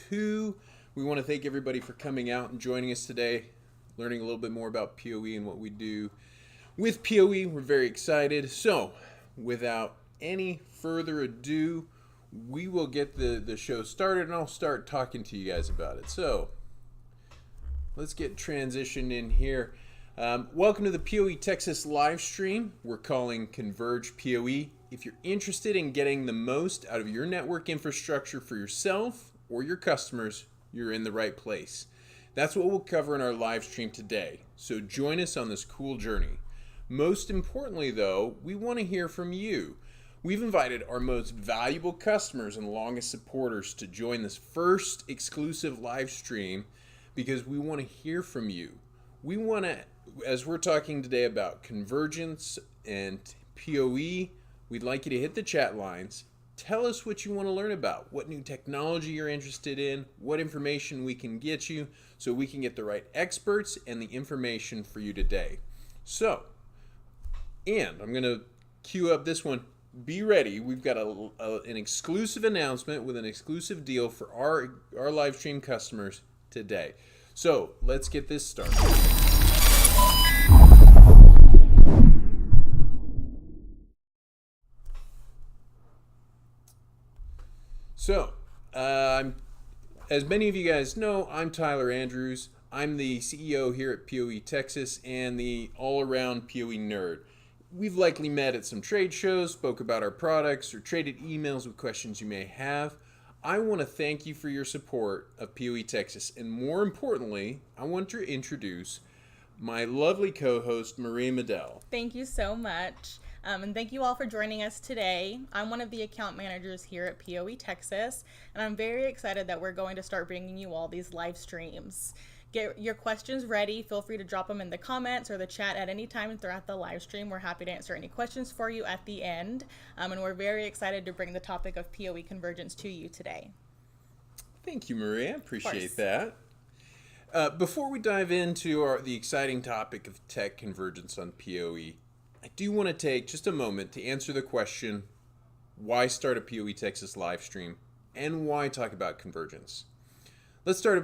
2. We want to thank everybody for coming out and joining us today, learning a little bit more about PoE and what we do with PoE. We're very excited. So, without any further ado, we will get the show started and I'll start talking to you guys about it. So, let's get transitioned in here. Welcome to the PoE Texas live stream. We're calling Converge PoE. If you're interested in getting the most out of your network infrastructure for yourself or your customers, you're in the right place. That's what we'll cover in our live stream today. So join us on this cool journey. Most importantly, though, we want to hear from you. We've invited our most valuable customers and longest supporters to join this first exclusive live stream because we want to hear from you. We want to, as we're talking today about convergence and PoE, we'd like you to hit the chat lines. Tell us what you want to learn about, what new technology you're interested in, what information we can get you so we can get the right experts and the information for you today. So, and I'm going to cue up this one. Be ready. We've got an exclusive announcement with an exclusive deal for our live stream customers today. So, let's get this started. So, as many of you guys know, I'm Tyler Andrews. I'm the CEO here at PoE Texas and the all-around PoE nerd. We've likely met at some trade shows, spoke about our products, or traded emails with questions you may have. I want to thank you for your support of PoE Texas, and more importantly, I want to introduce my lovely co-host, Maria Medell. Thank you so much. And thank you all for joining us today. I'm one of the account managers here at PoE Texas, and I'm very excited that we're going to start bringing you all these live streams. Get your questions ready. Feel free to drop them in the comments or the chat at any time throughout the live stream. We're happy to answer any questions for you at the end. And we're very excited to bring the topic of PoE convergence to you today. Thank you, Maria. Appreciate that. Before we dive into the exciting topic of tech convergence on PoE, I do want to take just a moment to answer the question, why start a PoE Texas live stream and why talk about convergence? Let's start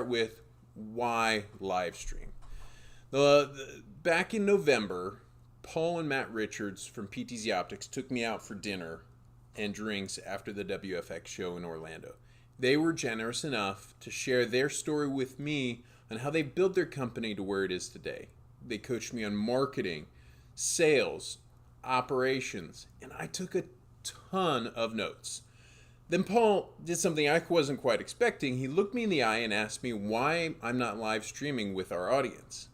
with why live stream. Back in November, Paul and Matt Richards from PTZ Optics took me out for dinner and drinks after the WFX show in Orlando. They were generous enough to share their story with me on how they built their company to where it is today. They coached me on marketing, sales, operations, and I took a ton of notes. Then Paul did something I wasn't quite expecting. He looked me in the eye and asked me why I'm not live streaming with our audience.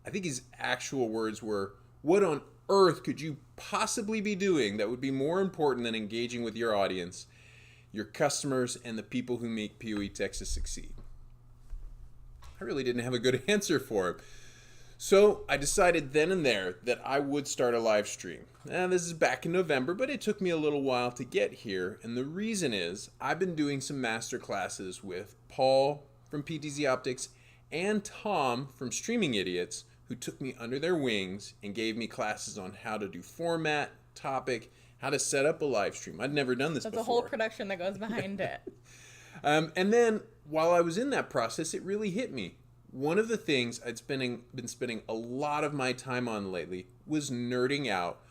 I think his actual words were, "What on earth could you possibly be doing that would be more important than engaging with your audience, your customers, and the people who make PoE Texas succeed?" I really didn't have a good answer for him. So I decided then and there that I would start a live stream. Now, this is back in November, but it took me a little while to get here. And the reason is I've been doing some master classes with Paul from PTZ Optics and Tom from Streaming Idiots, who took me under their wings and gave me classes on how to do format, topic, how to set up a live stream. I'd never done this before. There's a whole production that goes behind it. And then while I was in that process, it really hit me. One of the things been spending a lot of my time on lately was nerding out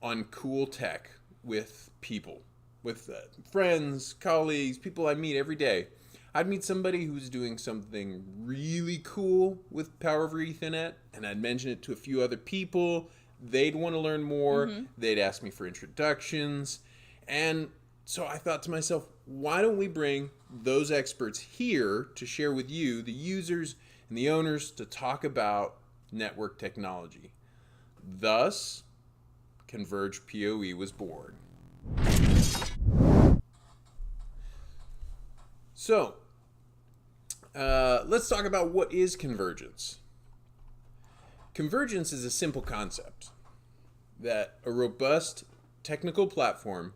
on cool tech with people, with friends, colleagues, people I meet every day. I'd meet somebody who's doing something really cool with Power over Ethernet, and I'd mention it to a few other people. They'd want to learn more. They'd ask me for introductions. And so I thought to myself, why don't we bring those experts here to share with you, the users and the owners, to talk about network technology. Thus, Converge PoE was born. So, let's talk about what is convergence. Convergence is a simple concept that a robust technical platform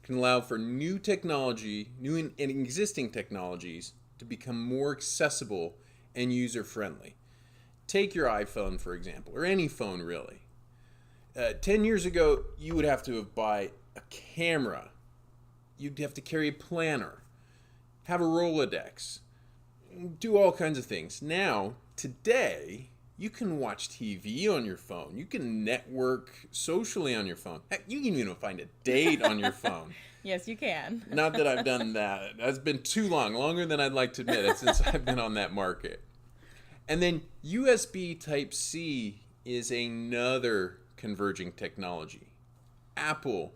can allow for new technology, new and existing technologies to become more accessible and user-friendly. Take your iPhone, for example, or any phone really. 10 years ago, you would have to buy a camera you'd have to carry a planner, have a Rolodex, do all kinds of things. Now, today, you can watch TV on your phone. You can network socially on your phone. Heck, you can even find a date on your phone. Yes, you can. Not that I've done that. That's been too long, longer than I'd like to admit it since I've been on that market. And then USB Type-C is another converging technology. Apple,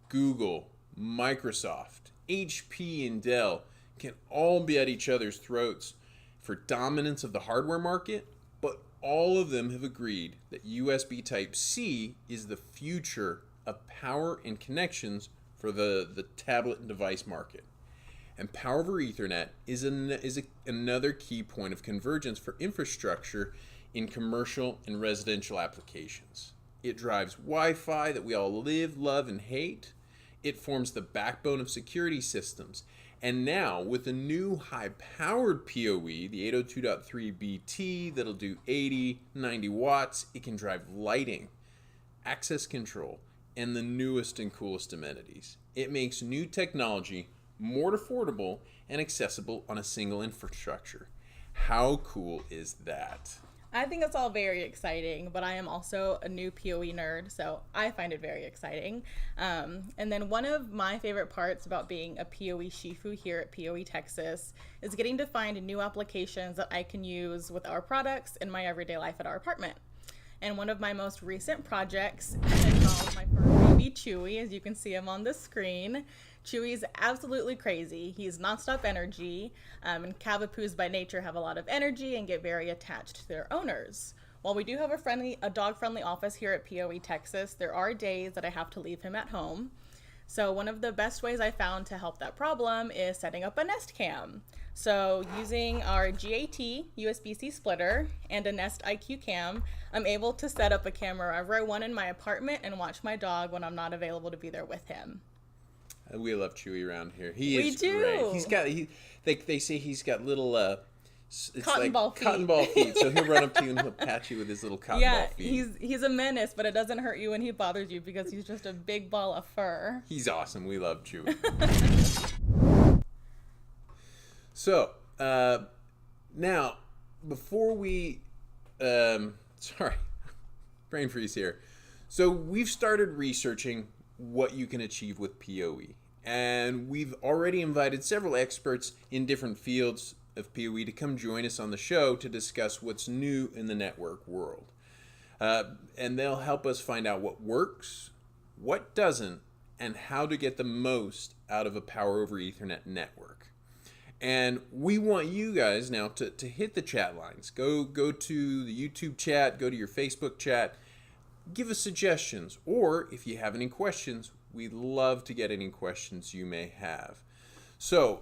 Google, Microsoft, HP, and Dell can all be at each other's throats for dominance of the hardware market, but all of them have agreed that USB Type-C is the future of power and connections for the tablet and device market. And Power over Ethernet is another key point of convergence for infrastructure in commercial and residential applications. It drives Wi-Fi that we all live, love, and hate. It forms the backbone of security systems. And now, with the new high-powered PoE, the 802.3 BT that'll do 80, 90 watts, it can drive lighting, access control, and the newest and coolest amenities. It makes new technology more affordable and accessible on a single infrastructure. How cool is that? I think it's all very exciting, but I am also a new PoE nerd, so I find it very exciting. And then one of my favorite parts about being a PoE Shifu here at PoE Texas is getting to find new applications that I can use with our products in my everyday life at our apartment. And one of my most recent projects involved my fur baby Chewy, as you can see him on the screen. Chewy's absolutely crazy. He's nonstop energy, and Cavapoos by nature have a lot of energy and get very attached to their owners. While we do have a dog-friendly office here at PoE Texas, there are days that I have to leave him at home. So one of the best ways I found to help that problem is setting up a Nest Cam. So using our GAT USB-C splitter and a Nest IQ Cam, I'm able to set up a camera wherever I want in my apartment and watch my dog when I'm not available to be there with him. We love Chewy around here. He We is do. great. He's got they say he's got little it's Cotton like ball feet. cotton ball feet. So he'll run up to you and he'll pat you with his little cotton ball feet. Yeah, he's a menace, but it doesn't hurt you when he bothers you because he's just a big ball of fur. He's awesome. We love Chewy. So now before we sorry, brain freeze here. So we've started researching what you can achieve with PoE. And we've already invited several experts in different fields of PoE to come join us on the show to discuss what's new in the network world. And they'll help us find out what works, what doesn't, and how to get the most out of a Power over Ethernet network. And we want you guys now to hit the chat lines. Go to the YouTube chat, go to your Facebook chat, give us suggestions, or if you have any questions, we'd love to get any questions you may have. So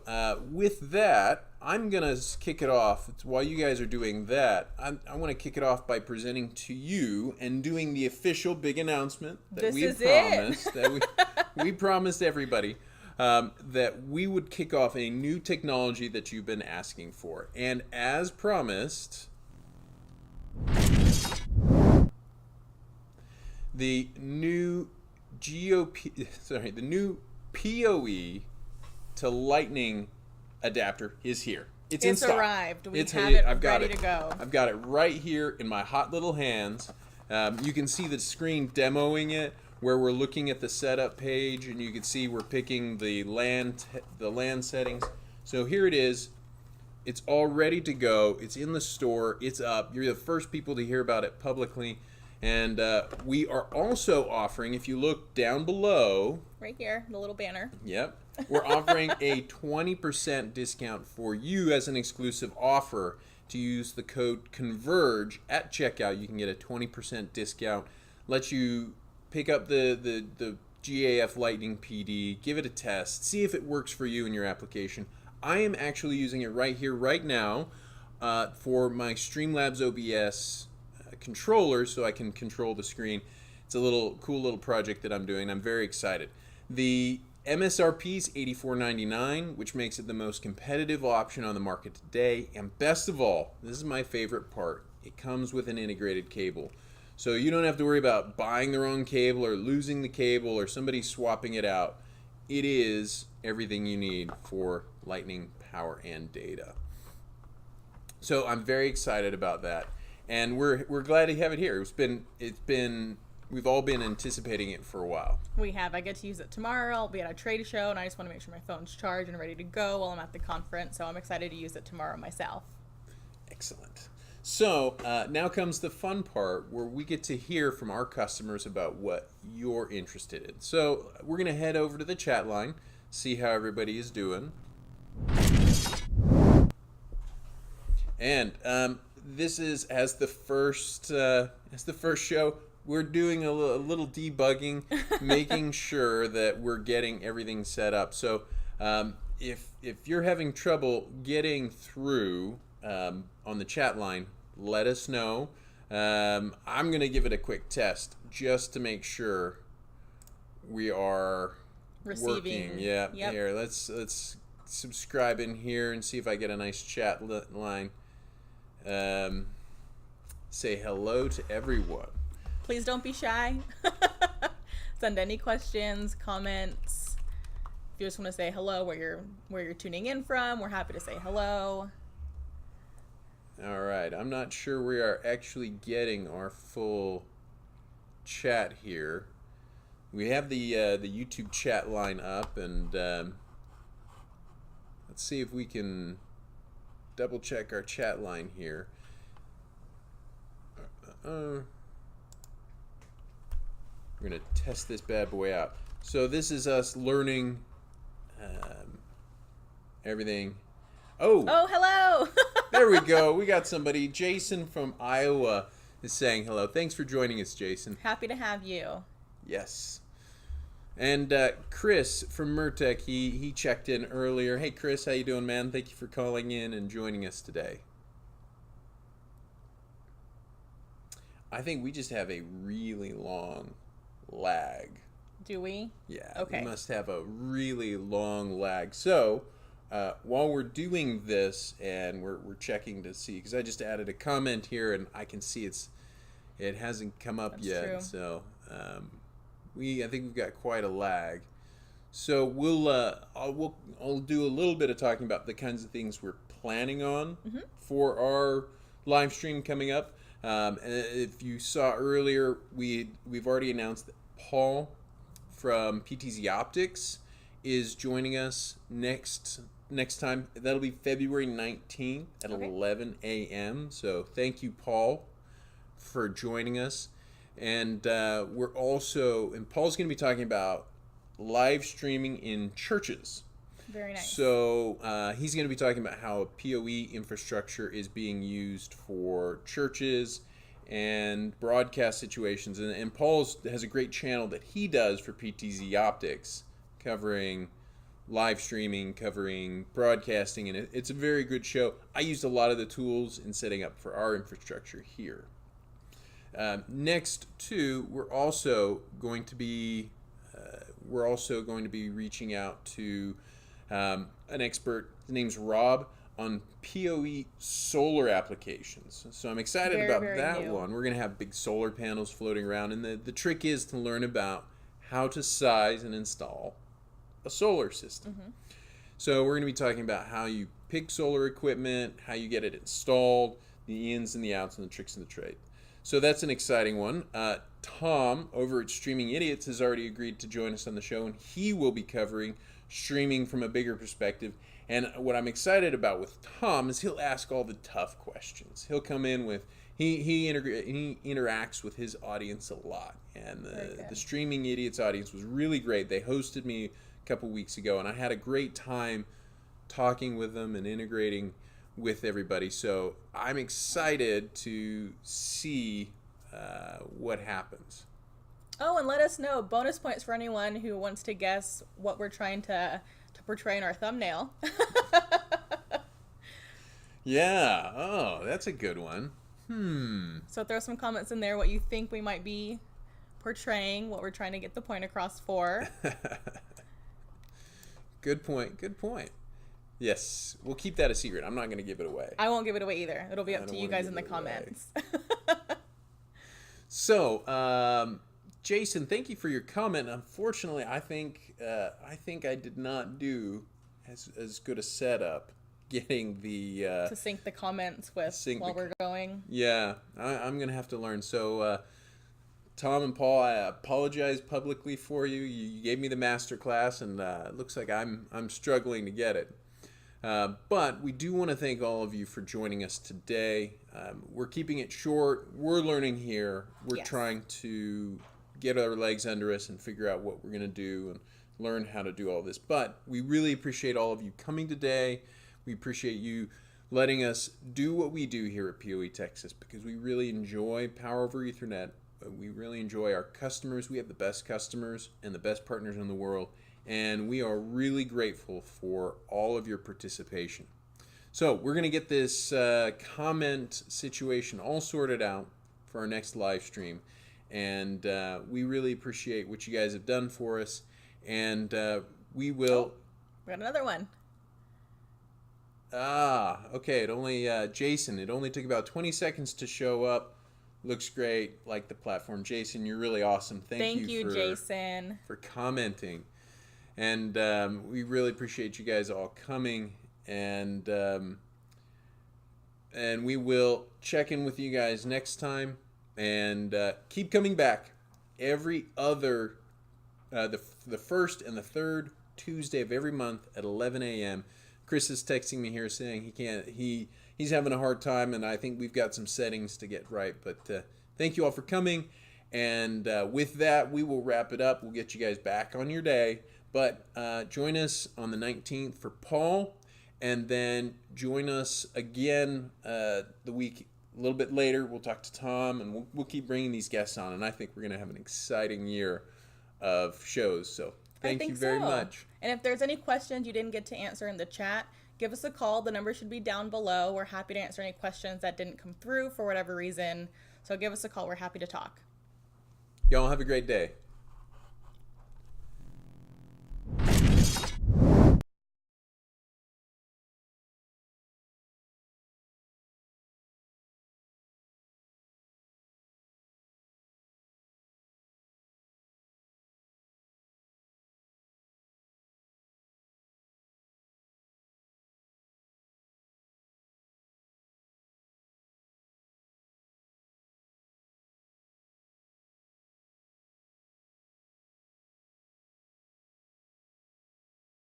with that, I'm going to kick it off. While you guys are doing that, I want to kick it off by presenting to you and doing the official big announcement that we promised. That we promised everybody that we would kick off a new technology that you've been asking for. And as promised, the new the new PoE to Lightning adapter is here. It's in stock. Arrived. We have it ready to go. I've got it right here in my hot little hands. You can see the screen demoing it, where we're looking at the setup page, and you can see we're picking the LAN settings. So here it is. It's all ready to go. It's in the store. It's up. You're the first people to hear about it publicly. And we are also offering, if you look down below, right here, the little banner. Yep. We're offering a 20% discount for you as an exclusive offer to use the code CONVERGE at checkout. You can get a 20% discount. Let you pick up the GAF Lightning PD, give it a test, see if it works for you in your application. I am actually using it right here, right now, for my Streamlabs OBS controller, so I can control the screen. It's a cool little project that I'm doing. I'm very excited. The MSRP is $84.99, which makes it the most competitive option on the market today. And best of all, this is my favorite part, it comes with an integrated cable. So you don't have to worry about buying the wrong cable or losing the cable or somebody swapping it out. It is everything you need for lightning power and data. So I'm very excited about that, and we're glad to have it here. We've all been anticipating it for a while. We have. I get to use it tomorrow. I'll be at a trade show, and I just want to make sure my phone's charged and ready to go while I'm at the conference. So I'm excited to use it tomorrow myself. Excellent. So now comes the fun part where we get to hear from our customers about what you're interested in. So we're going to head over to the chat line, see how everybody is doing. And this is as the first show. We're doing a little debugging, making sure that we're getting everything set up. So if you're having trouble getting through on the chat line, let us know. I'm going to give it a quick test just to make sure we are Receiving. working. Yeah. Yep. Here, let's subscribe in here and see if I get a nice chat line. Say hello to everyone. Please don't be shy. Send any questions, comments. If you just want to say hello where you're tuning in from, we're happy to say hello. All right. I'm not sure we are actually getting our full chat here. We have the YouTube chat line up, and let's see if we can double check our chat line here. We're going to test this bad boy out. So this is us learning everything. Oh, hello. There we go. We got somebody. Jason from Iowa is saying hello. Thanks for joining us, Jason. Happy to have you. Yes. And Chris from Murtech, he checked in earlier. Hey, Chris, how you doing, man? Thank you for calling in and joining us today. I think we just have a really long lag. Do we? Yeah. Okay. We must have a really long lag. So while we're doing this and we're checking to see, because I just added a comment here and I can see it hasn't come up That's yet. true. So I think we've got quite a lag. So I'll do a little bit of talking about the kinds of things we're planning on for our live stream coming up. And if you saw earlier, we've already announced that Paul from PTZ Optics is joining us next time. That'll be February 19th at 11 a.m. So thank you, Paul, for joining us. And Paul's going to be talking about live streaming in churches. Very nice. So he's going to be talking about how PoE infrastructure is being used for churches and broadcast situations. And Paul has a great channel that he does for PTZ Optics, covering live streaming, covering broadcasting, and it's a very good show. I used a lot of the tools in setting up for our infrastructure here. Next, too, we're also going to be reaching out to an expert. His name's Rob, on PoE solar applications. So I'm excited about that one. We're going to have big solar panels floating around, and the trick is to learn about how to size and install a solar system. So we're going to be talking about how you pick solar equipment, how you get it installed, the ins and the outs, and the tricks of the trade. So that's an exciting one. Tom over at Streaming Idiots has already agreed to join us on the show, and he will be covering streaming from a bigger perspective. And what I'm excited about with Tom is he'll ask all the tough questions. He'll come in with he interacts with his audience a lot, and the Streaming Idiots audience was really great. They hosted me a couple weeks ago, and I had a great time talking with them and integrating with everybody. So I'm excited to see what happens. Oh, and let us know. Bonus points for anyone who wants to guess what we're trying to portray in our thumbnail. Yeah. Oh, that's a good one. So throw some comments in there what you think we might be portraying, what we're trying to get the point across for. Good point. Good point. Yes, we'll keep that a secret. I'm not going to give it away. I won't give it away either. It'll be up to you guys in the comments. So, Jason, thank you for your comment. Unfortunately, I think I did not do as good a setup getting the To sync the comments with sync while the we're going. yeah. I'm gonna have to learn. So, Tom and Paul, I apologize publicly for you. You gave me the master class, and it looks like I'm struggling to get it. But we do want to thank all of you for joining us today. We're keeping it short. We're learning here. We're Yes. trying to get our legs under us and figure out what we're going to do and learn how to do all this. But we really appreciate all of you coming today. We appreciate you letting us do what we do here at PoE Texas, because we really enjoy Power over Ethernet. We really enjoy our customers. We have the best customers and the best partners in the world. And we are really grateful for all of your participation. So we're going to get this comment situation all sorted out for our next live stream. And we really appreciate what you guys have done for us. And we will... We got another one. Okay. Jason, it only took about 20 seconds to show up. Looks great. Like the platform. Jason, you're really awesome. Thank you Jason, for commenting. And we really appreciate you guys all coming, and we will check in with you guys next time, and keep coming back every other the first and the third Tuesday of every month at 11 a.m. Chris is texting me here saying he's having a hard time, and I think we've got some settings to get right. But thank you all for coming, and with that, we will wrap it up. We'll get you guys back on your day. But join us on the 19th for Paul, and then join us again the week a little bit later. We'll talk to Tom, and we'll keep bringing these guests on, and I think we're going to have an exciting year of shows. So thank you very much. And if there's any questions you didn't get to answer in the chat, give us a call. The number should be down below. We're happy to answer any questions that didn't come through for whatever reason. So give us a call. We're happy to talk. Y'all have a great day.